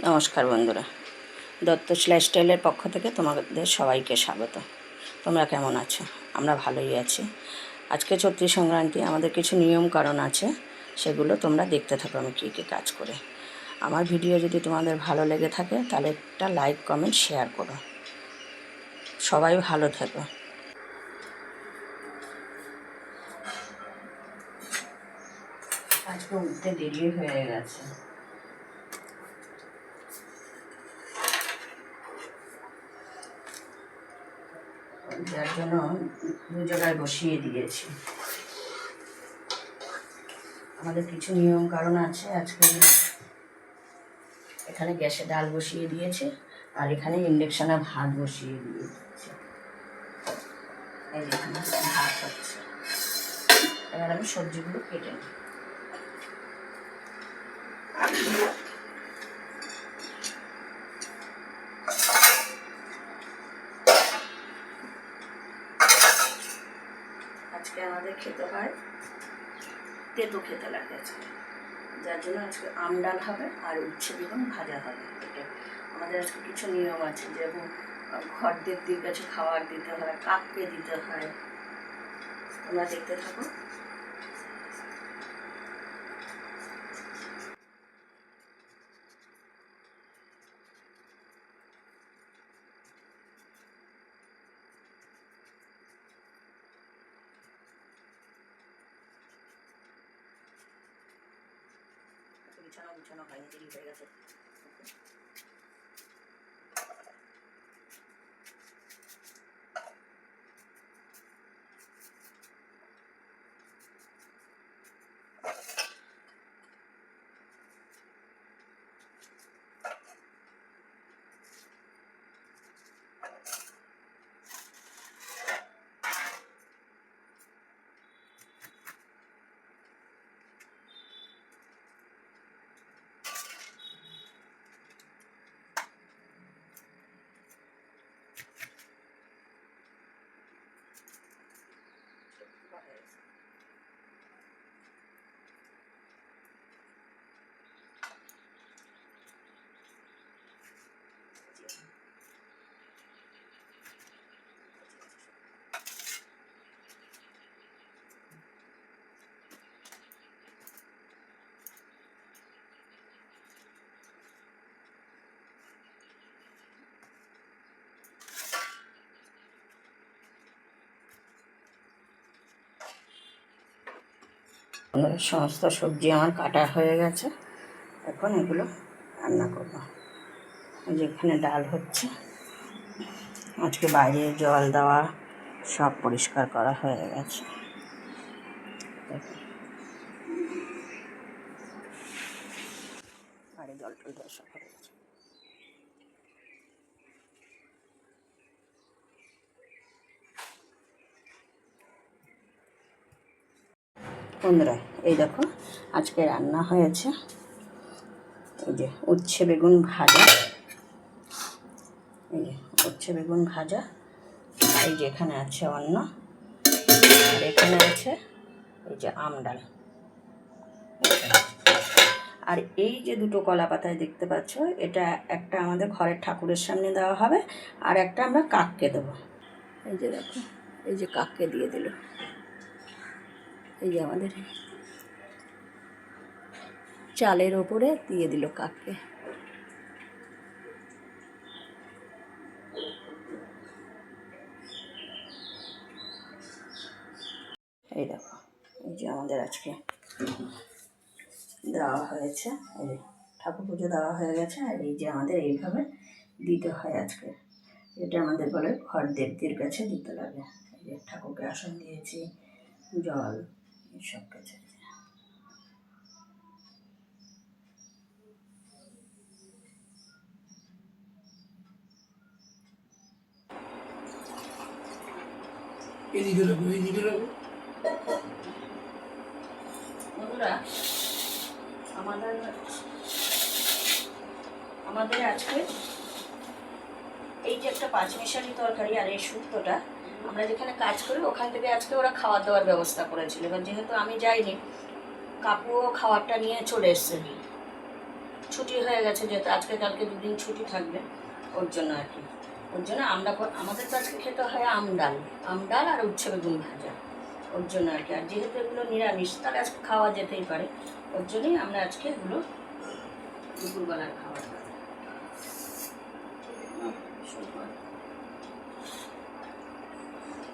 নমস্কার বন্ধুরা, দত্তস লাইফস্টাইলের পক্ষ থেকে তোমাদের সবাইকে স্বাগত। তোমরা কেমন আছো? আমরা ভালোই আছি। আজকে চৈত্রী সংক্রান্তি, আমাদের কিছু নিয়ম কারণ আছে, সেগুলো তোমরা দেখতে থাকো আমি কী কী কাজ করে। আমার ভিডিও যদি তোমাদের ভালো লেগে থাকে তাহলে একটা লাইক কমেন্ট শেয়ার করো। সবাই ভালো থেকো। আজকে উঠতে দেরি হয়ে গেছে, যার জন্য দু জায়গায় বসিয়ে দিয়েছি। আমাদের কিছু নিয়ম কারণ আছে। আজকে এখানে গ্যাসে ডাল বসিয়ে দিয়েছে, আর এখানে ইন্ডাকশানে ভাত বসিয়ে দিয়েছে। এই যেখানে ভাত হচ্ছে, এবার আমি সবজিগুলো কেটে নিই। আজকে আমাদের খেতে হয় তেতো খেতে লাগে আজকে, যার জন্য আজকে আম ডাল হবে আর উচ্ছে বেগুন ভাজা হবে। এটা আমাদের আজকে কিছু নিয়ম আছে, যেরকম ঘরদের কাছে খাবার দিতে হয়, কাককে দিতে হয়। তোমরা দেখতে থাকো। বিছানো হয়নি, দেরি হয়ে গেছে। সমস্ত সবজি আমার কাটা হয়ে গেছে, এখন এগুলো রান্না করবো। যেখানে ডাল হচ্ছে, আজকে বাইরে জল দেওয়া সব পরিষ্কার করা হয়ে গেছে। বাইরে জল টল দেওয়া সব হয়ে গেছে। বন্ধুরা, এই দেখো আজকে রান্না হয়েছে, এই যে উচ্ছে বেগুন ভাজা, এই যে উচ্ছে বেগুন ভাজা, এই যে এখানে আছে অন্ন, আর এখানে আছে এই যে আম ডাল। আর এই যে দুটো কলা পাতায় দেখতে পাচ্ছ, এটা একটা আমাদের ঘরের ঠাকুরের সামনে দেওয়া হবে, আর একটা আমরা কাককে দেবো। এই যে দেখো, এই যে কাককে দিয়ে দিল, এই যে আমাদের চালের ওপরে দিয়ে দিল কাককে। এই দেখো, এই যে আমাদের আজকে দেওয়া হয়েছে, এই ঠাকুর পুজো দেওয়া হয়ে গেছে। আর এই যে আমাদের এইভাবে দিতে হয় আজকে, এটা আমাদের বলে ঘর দেবদের কাছে দিতে লাগে। এই যে ঠাকুরকে আসন দিয়েছি, জল, সব কিছু। বন্ধুরা, আমাদের আজকে এই যে একটা পাঁচমিশালি তরকারি আর এই শুক্তোটা, আমরা যেখানে কাজ করি ওখান থেকে আজকে ওরা খাওয়া দাওয়ার ব্যবস্থা করেছিল। এবার যেহেতু আমি যাইনি, কাকুও খাবারটা নিয়ে চলে এসছে ছুটি হয়ে গেছে, যেহেতু আজকে কালকে দুদিন ছুটি থাকবে, ওর জন্য আর কি। ওর জন্য আমরা আমাদের তো আজকে খেতে হয় আমডাল আর উচ্ছে বেগুন ভাজা, ওর জন্য আর কি। আর যেহেতু এগুলো নিরামিষ, তাহলে আজকে খাওয়া যেতেই পারে, ওর জন্যই আমরা আজকে এগুলো দুপুরবেলার খাবার।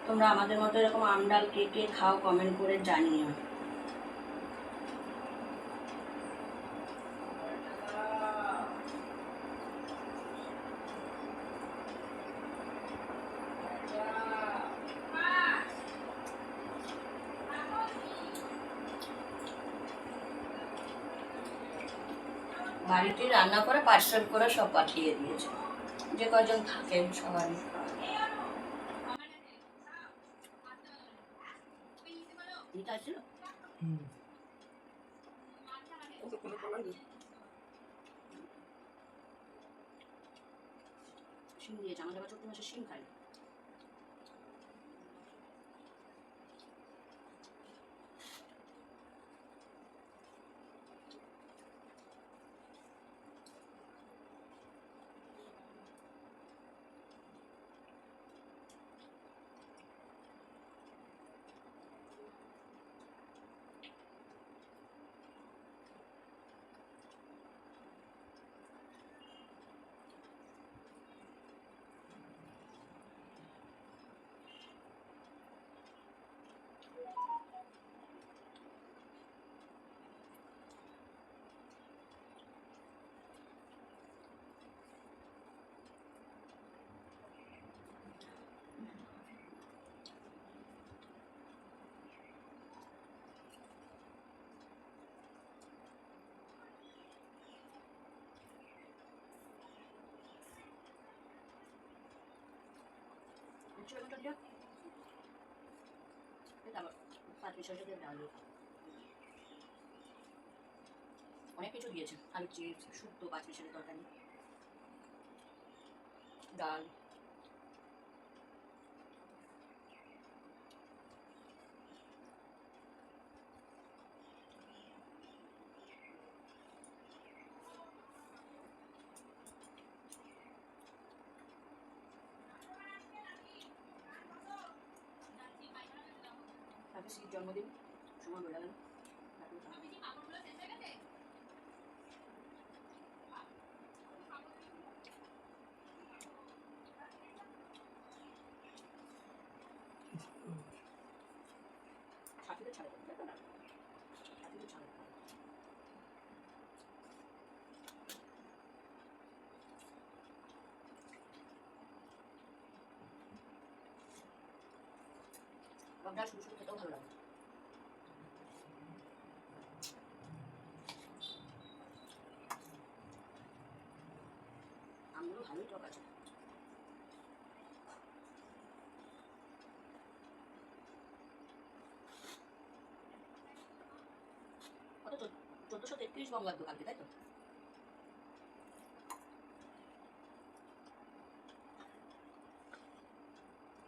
তোমরা আমাদের মতো এরকম আমডাল কে কে খাও কমেন্ট করে জানিও। বাড়িতে রান্না করে পার্সেল করে সব পাঠিয়ে দিয়েছে, যে কজন থাকে সবারই। শিম দিয়েছে, আমাদের আবার চৈত্র মাসে শিম খাই। অনেক কিছু দিয়েছে, আলু চিপস, শুক্তো, 5 মিশালি তরকারি, ডাল। জন্মদিন সময় বেড়ে গেল। বাবডাল শুধু শুধু খেতেও ভালো লাগে। আমগুলো ভালোই টক আছে। কত 1433 বঙ্গাব্দ কালকে, তাই তো?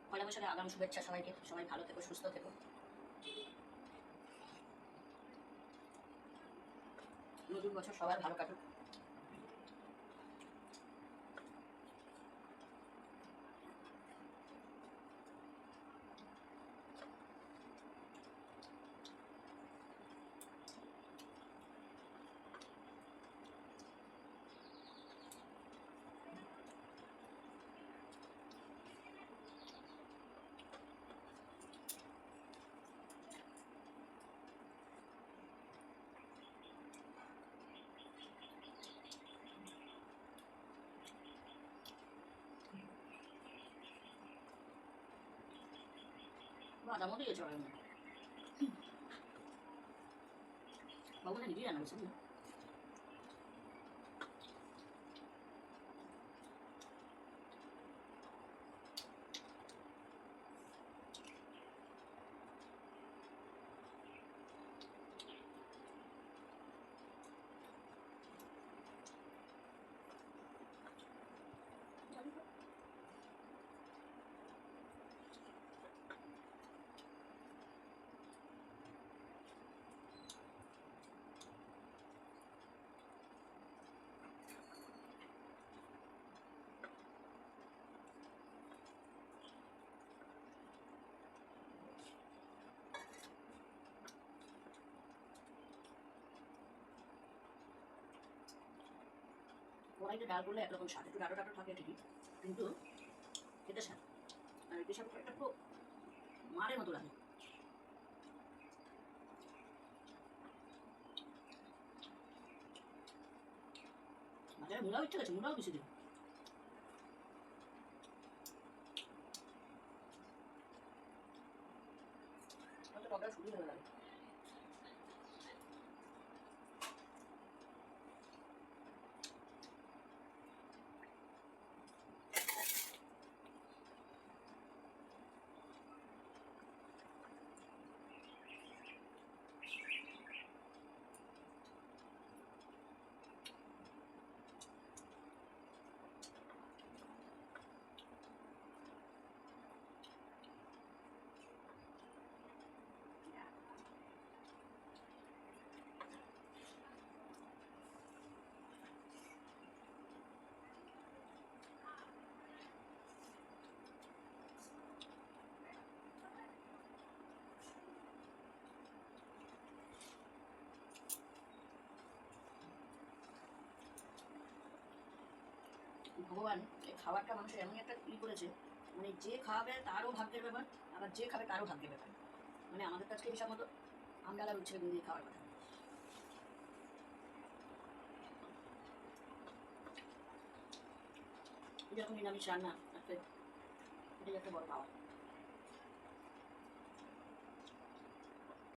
পয়লা বৈশাখে আগাম শুভেচ্ছা সবাইকে, সবাই ভালো থেকো, সুস্থ থেকো। নতুন বছর সবার ভালো কাটুক। বাদামও দিয়েছে ওর মধ্যে। বাবু না নিজেই রান্না করছে না। কড়াইতে ডাল করলে একরকম স্বাদ, একটু ডাটো ডাটো থাকে ঠিকই, কিন্তু খেতে স্বাদ। আর প্রেশার কুকারটা পুরো মারের মতো লাগে। বাজারে মূলাও ইচ্ছে গেছে, মূলাও বেশি দিন। হয়তো টকটা শুরু হয়ে গেল। ভগবান এই খাবারটা মানুষের এমনই একটা করেছে, মানে যে খাওয়াবে তারও ভাগ্যের ব্যাপার, আবার যে খাবে তারও ভাগ্যের ব্যাপার। মানে আমাদের কাছে হিসাব মতো আমডালা উচ্ছে দিয়ে খাওয়ার কথা। যেরকম নিরামিষ রান্না আজকে এটাই একটা বড় পাওয়া।